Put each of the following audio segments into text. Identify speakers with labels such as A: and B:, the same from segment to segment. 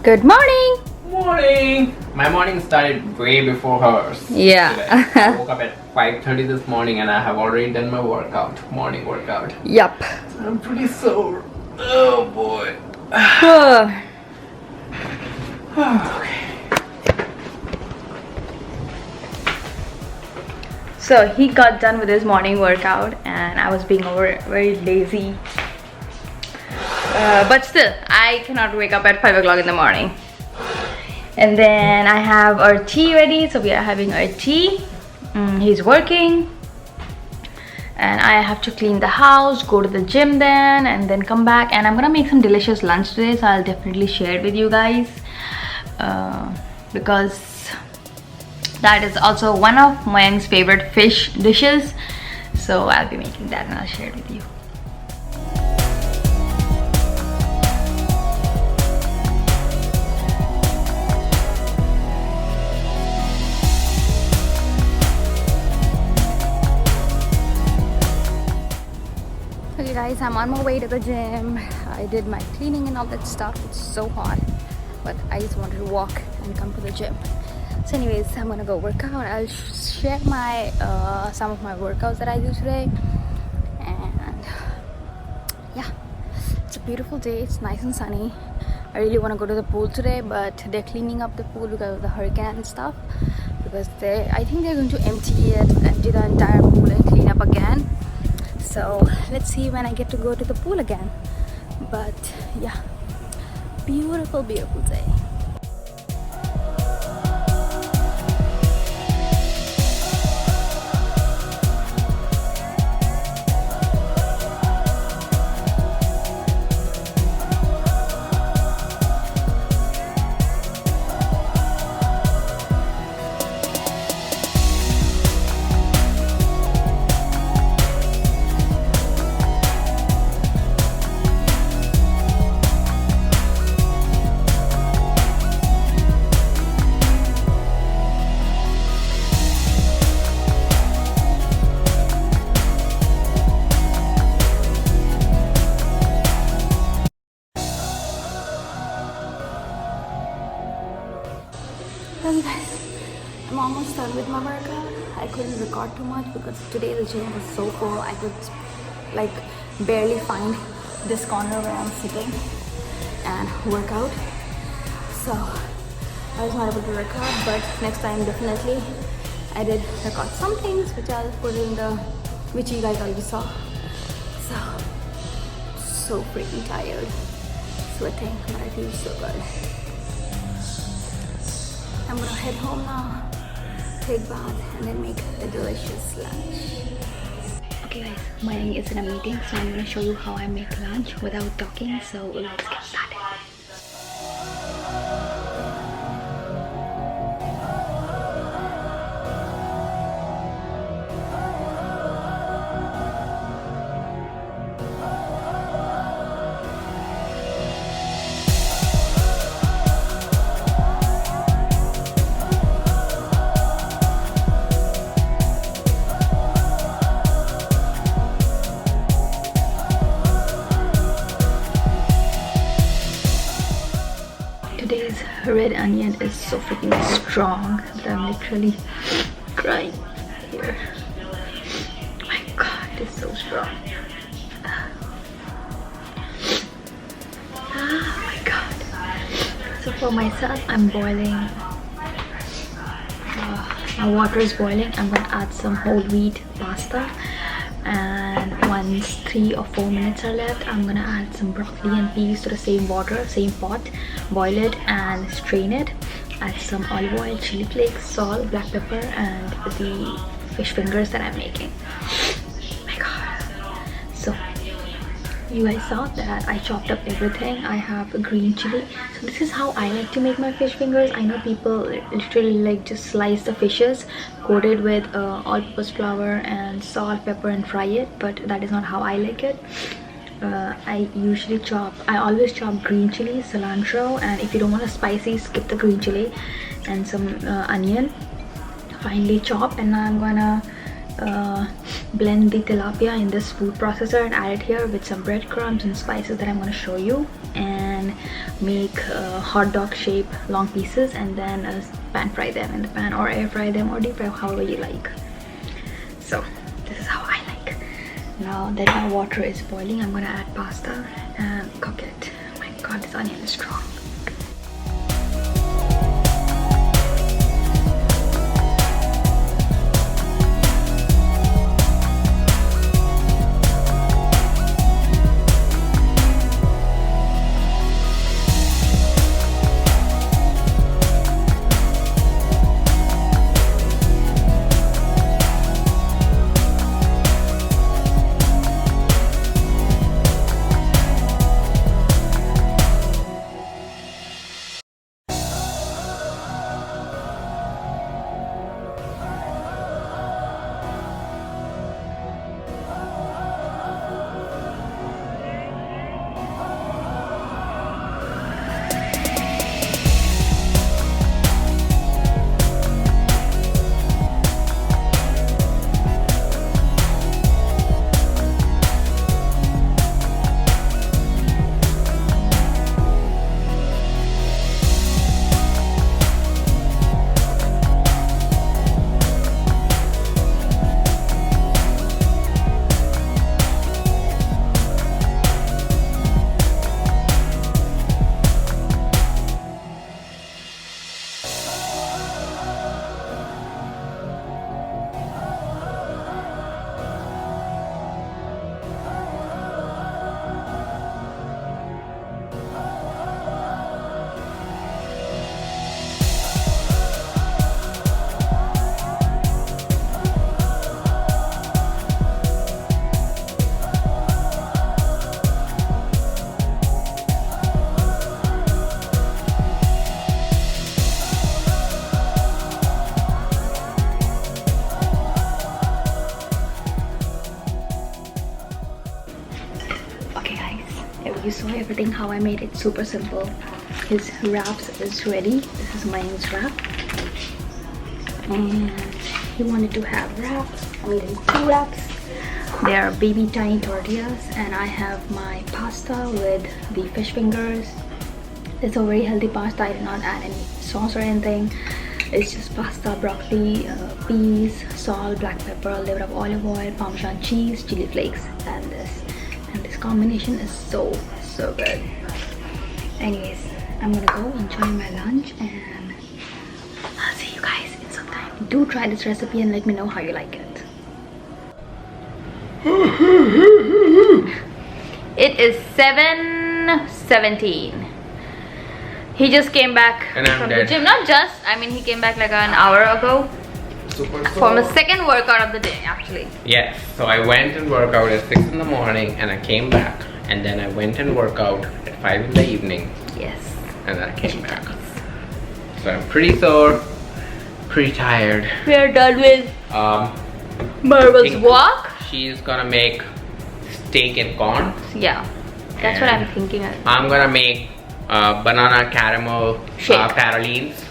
A: Good morning.
B: Morning. My morning started way before hers.
A: Yeah.
B: Today. I woke up at 5:30 this morning and I have already done my morning workout.
A: Yup.
B: I'm pretty sore. Oh boy. Okay.
A: So he got done with his morning workout and I was being very lazy. But still, I cannot wake up at 5 o'clock in the morning. And then I have our tea ready, so we are having our tea. He's working. And I have to clean the house, go to the gym then, and then come back. And I'm gonna make some delicious lunch today, so I'll definitely share it with you guys. Because that is also one of Moyang's favorite fish dishes. So I'll be making that and I'll share it with you. Okay guys, I'm on my way to the gym. I did my cleaning and all that stuff. It's so hot, but I just wanted to walk and come to the gym. So anyways, I'm gonna go work out. I'll share my some of my workouts that I do today. And yeah, it's a beautiful day. It's nice and sunny. I really want to go to the pool today, but they're cleaning up the pool because of the hurricane and stuff. Because I think they're going to empty the entire pool and clean up again. So let's see when I get to go to the pool again. But yeah, beautiful day. Hey guys, I'm almost done with my workout. I couldn't record too much because today the gym was so full. I could like barely find this corner where I'm sitting and work out. So I was not able to record, but next time definitely. I did record some things which I'll put in which you guys already saw. So freaking tired, sweating, but I feel so good. I'm gonna head home now, take bath, and then make a delicious lunch. Okay guys, Moyang is in a meeting, so I'm gonna show you how I make lunch without talking, so let's get started. Today's red onion is so freaking strong that I'm literally crying here. Oh my god, it's so strong. Oh my god. So for myself, I'm boiling. My water is boiling. I'm gonna add some whole wheat pasta. And once 3 or 4 minutes are left, I'm gonna add some broccoli and peas to the same water, same pot, boil it and strain it. Add some olive oil, chili flakes, salt, black pepper, and the fish fingers that I'm making. Oh my god. So you guys saw that I chopped up everything. I have a green chili. So this is how I like to make my fish fingers. I know people literally like just slice the fishes, coat it with all-purpose flour and salt, pepper, and fry it, but that is not how I like it. I always chop green chili, cilantro, and if you don't want a spicy, skip the green chili, and some onion, finely chop. And now I'm gonna blend the tilapia in this food processor and add it here with some breadcrumbs and spices that I'm going to show you, and make hot dog shape long pieces, and then pan fry them in the pan, or air fry them, or deep fry, however you like. So this is how I like. Now that my water is boiling, I'm gonna add pasta and cook it. Oh my god, this onion is strong. You saw everything how I made it super simple. His wraps is ready. This is Mayne's wrap, and he wanted to have wraps. I made him 2 wraps. They are baby tiny tortillas, and I have my pasta with the fish fingers. It's a very healthy pasta. I did not add any sauce or anything. It's just pasta, broccoli, peas, salt, black pepper, a little bit of olive oil, Parmesan cheese, chili flakes, and this. And this combination is so good. Anyways, I'm gonna go enjoy my lunch, and I'll see you guys in some time. Do try this recipe and let me know how you like it. It is 7:17. He just came back from the gym. Not just, I mean, he came back like an hour ago. From the second workout of the day, actually.
B: Yes, so I went and worked out at 6 in the morning, and I came back, and then I went and worked out at 5 in the evening.
A: Yes.
B: And then I came back. So I'm pretty sore, pretty tired.
A: We are done with Marvel's walk.
B: She's gonna make steak and corn.
A: Yeah, that's what I'm thinking of.
B: I'm gonna make banana caramel pralines.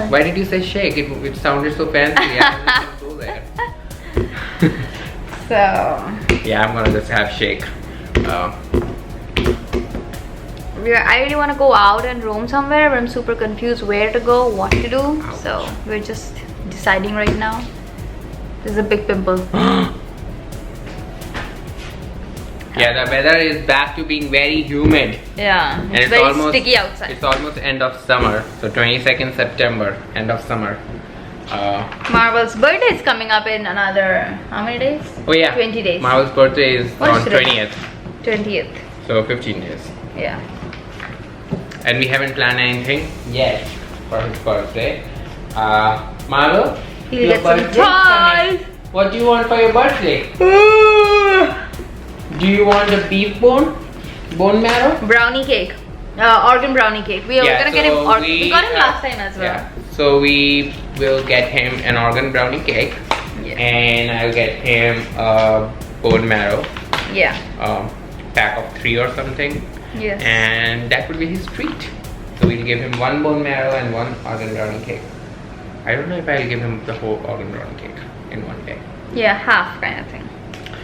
B: Why did you say shake? It sounded so fancy. I didn't go there.
A: So
B: yeah, I'm gonna just have shake.
A: I really want to go out and roam somewhere, but I'm super confused where to go, what to do.
B: Ouch.
A: So we're just deciding right now. There's a big pimple.
B: Yeah, the weather is back to being very humid.
A: Yeah,
B: And
A: it's very almost sticky outside.
B: It's almost end of summer. So 22nd September, end of summer.
A: Marvel's birthday is coming up in another, how many days?
B: Oh yeah,
A: 20 days.
B: Marvel's birthday is on 20th.
A: 20th.
B: So 15 days.
A: Yeah.
B: And we haven't planned anything yet for his birthday. Marvel,
A: He'll get some toys.
B: What do you want for your birthday? Do you want a beef bone marrow?
A: Brownie cake. Organ brownie cake. We are gonna get him. We got him last time as well.
B: Yeah. So we will get him an organ brownie cake.
A: Yeah.
B: And I'll get him a bone marrow.
A: Yeah.
B: Pack of 3 or something.
A: Yes.
B: And that would be his treat. So we'll give him 1 bone marrow and 1 organ brownie cake. I don't know if I'll give him the whole organ brownie cake in one day.
A: Yeah, half kind of thing.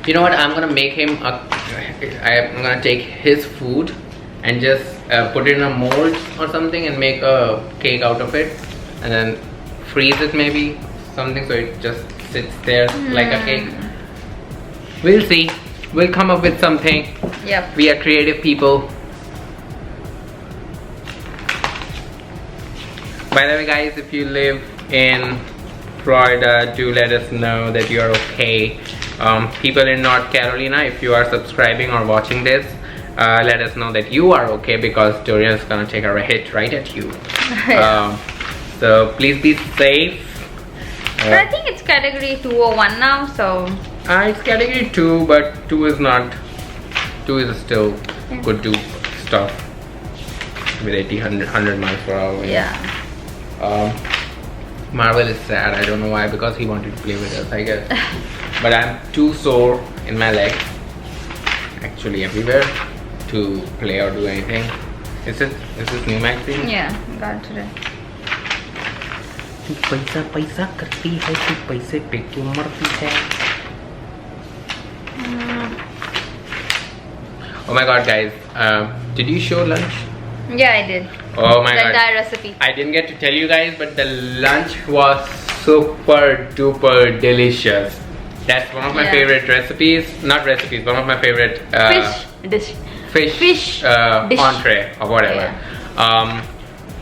B: You know what? I'm gonna make him a. I'm gonna take his food and just put it in a mold or something and make a cake out of it, and then freeze it maybe something so it just sits there like a cake. We'll see. We'll come up with something.
A: Yep.
B: We are creative people. By the way, guys, if you live in Florida, do let us know that you are okay. People in North Carolina, if you are subscribing or watching this, let us know that you are okay, because Dorian is gonna take a hit right at you. So please be safe.
A: But I think it's category 2 or 1 now, so
B: it's category 2, but 2 is not. 2 is still good to stuff with 100 miles per hour.
A: yeah.
B: Marvel is sad. I don't know why, because he wanted to play with us, I guess. But I'm too sore in my legs, actually everywhere, to play or do anything. Is this new magazine?
A: Yeah, got it today.
B: पैसा पैसा करती है तू पैसे पे क्यों मरती है? Oh my god, guys, did you show lunch?
A: Yeah, I did.
B: Oh my god,
A: the entire recipe.
B: I didn't get to tell you guys, but the lunch was super duper delicious. That's one of my favorite recipes. Not recipes, one of my favorite fish dish. Entree or whatever. Yeah.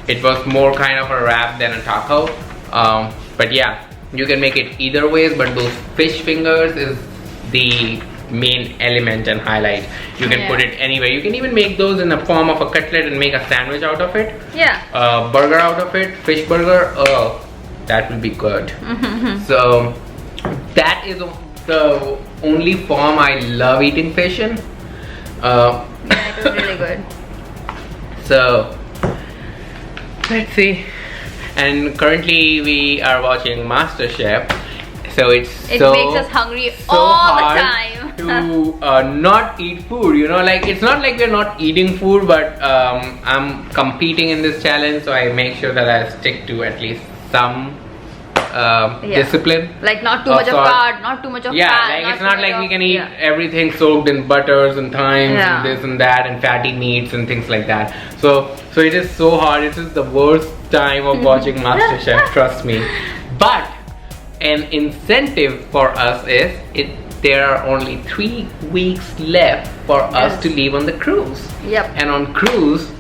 B: It was more kind of a wrap than a taco. But yeah, you can make it either ways, but those fish fingers is the main element and highlight. You can put it anywhere. You can even make those in the form of a cutlet and make a sandwich out of it.
A: Yeah.
B: Burger out of it, fish burger. Oh, that will be good. So that is the only form I love eating fish in.
A: Yeah, it was really good.
B: So let's see. And currently we are watching MasterChef. So it
A: makes us hungry all the time
B: to not eat food, you know, like it's not like we're not eating food, but I'm competing in this challenge, so I make sure that I stick to at least some discipline.
A: Like not too much of carb, not too much of fat.
B: Yeah, like it's not like we can eat everything soaked in butters and thymes and this and that and fatty meats and things like that. So it is so hard. It is the worst time of watching MasterChef, trust me. But an incentive for us is there are only 3 weeks left for us to leave on the cruise.
A: Yep.
B: And on cruise,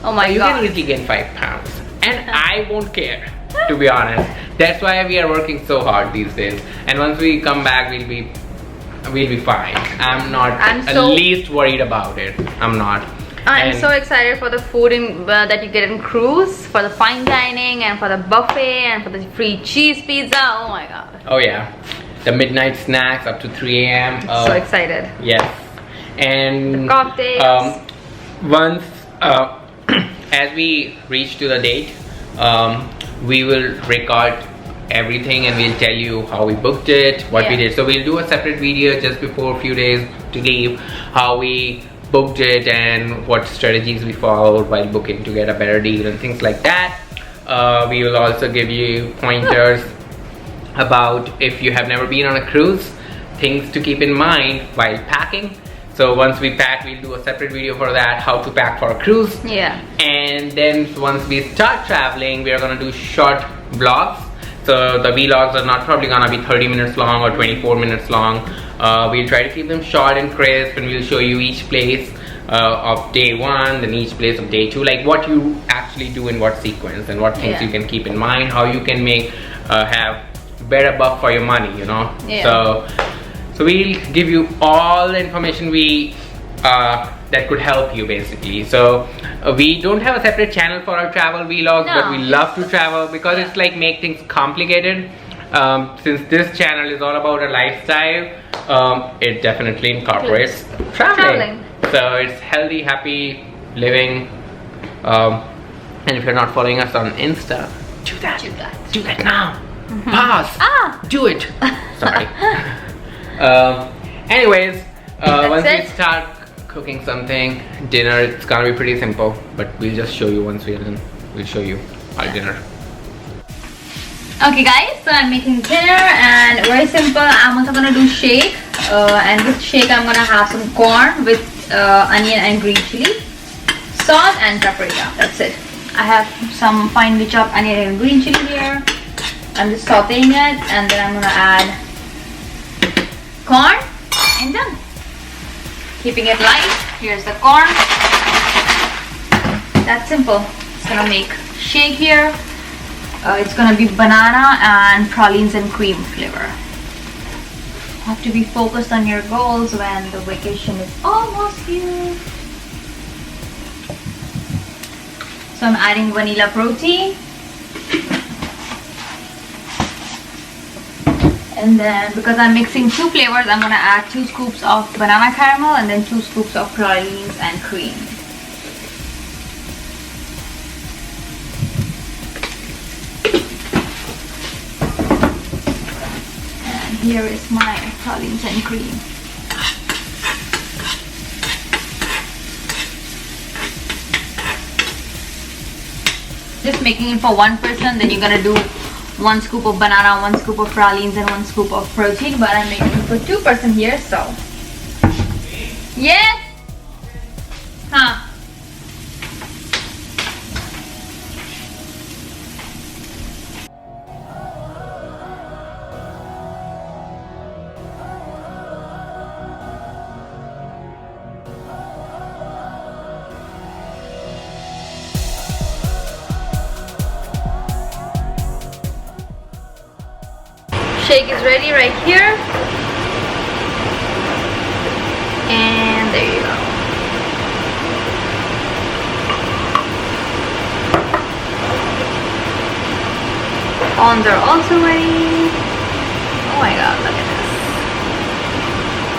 A: oh my god,
B: you can easily gain 5 pounds. And I won't care, to be honest. That's why we are working so hard these days. And once we come back, we'll be fine. I'm least worried about it. I'm not.
A: I'm so excited for the food that you get in cruise, for the fine dining and for the buffet and for the free cheese pizza. Oh my god.
B: Oh yeah. The midnight snacks up to 3 a.m.
A: So excited.
B: Yes. And
A: the cocktails.
B: Once as we reach to the date, we will record everything and we'll tell you how we booked it, what we did. So we'll do a separate video just before a few days to leave, how we booked it and what strategies we followed while booking to get a better deal and things like that. We will also give you pointers about, if you have never been on a cruise, things to keep in mind while packing. So once we pack, we'll do a separate video for that, how to pack for a cruise.
A: Yeah.
B: And then once we start traveling, we are gonna do short vlogs. So the vlogs are not probably gonna be 30 minutes long or 24 minutes long. We'll try to keep them short and crisp, and we'll show you each place of day 1, then each place of day 2, like what you actually do in what sequence and what things you can keep in mind, how you can make have better buck for your money, you know. So we'll give you all the information we that could help you basically. So we don't have a separate channel for our travel vlogs, but we love to travel because it's like make things complicated. Since this channel is all about a lifestyle, it definitely incorporates traveling. So it's healthy, happy living. And if you're not following us on Insta, do that now. Pause. Do it. Sorry. Anyways, once we start cooking something, dinner, it's gonna be pretty simple, but we'll just show you once we're done. We'll show you our dinner.
A: Okay guys, so I'm making dinner and very simple. I'm also gonna do shake, and with shake I'm gonna have some corn with onion and green chili, salt and paprika. That's it. I have some finely chopped onion and green chili here. I'm just sauteing it and then I'm gonna add corn and done. Keeping it light. Here's the corn. That's simple. It's gonna make shake here. It's gonna be banana and pralines and cream flavor. Have to be focused on your goals when the vacation is almost here. So I'm adding vanilla protein. And then because I'm mixing two flavors, I'm gonna add 2 scoops of banana caramel and then 2 scoops of pralines and cream. And here is my pralines and cream. Just making it for one person, then you're gonna do 1 scoop of banana, 1 scoop of pralines and 1 scoop of protein, but I'm making it for 2 person here, so yes. Huh. Shake is ready right here, and there you go. Corns are also ready. Oh my god, look at this.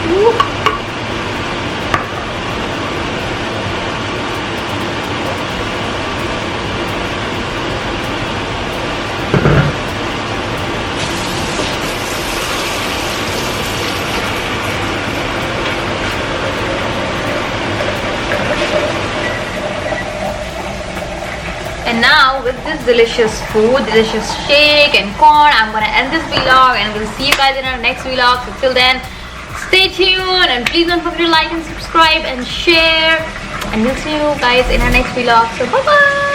A: Woo. And now with this delicious food, delicious shake and corn, I'm gonna end this vlog and we'll see you guys in our next vlog. So till then, stay tuned and please don't forget to like and subscribe and share. And we'll see you guys in our next vlog. So bye bye.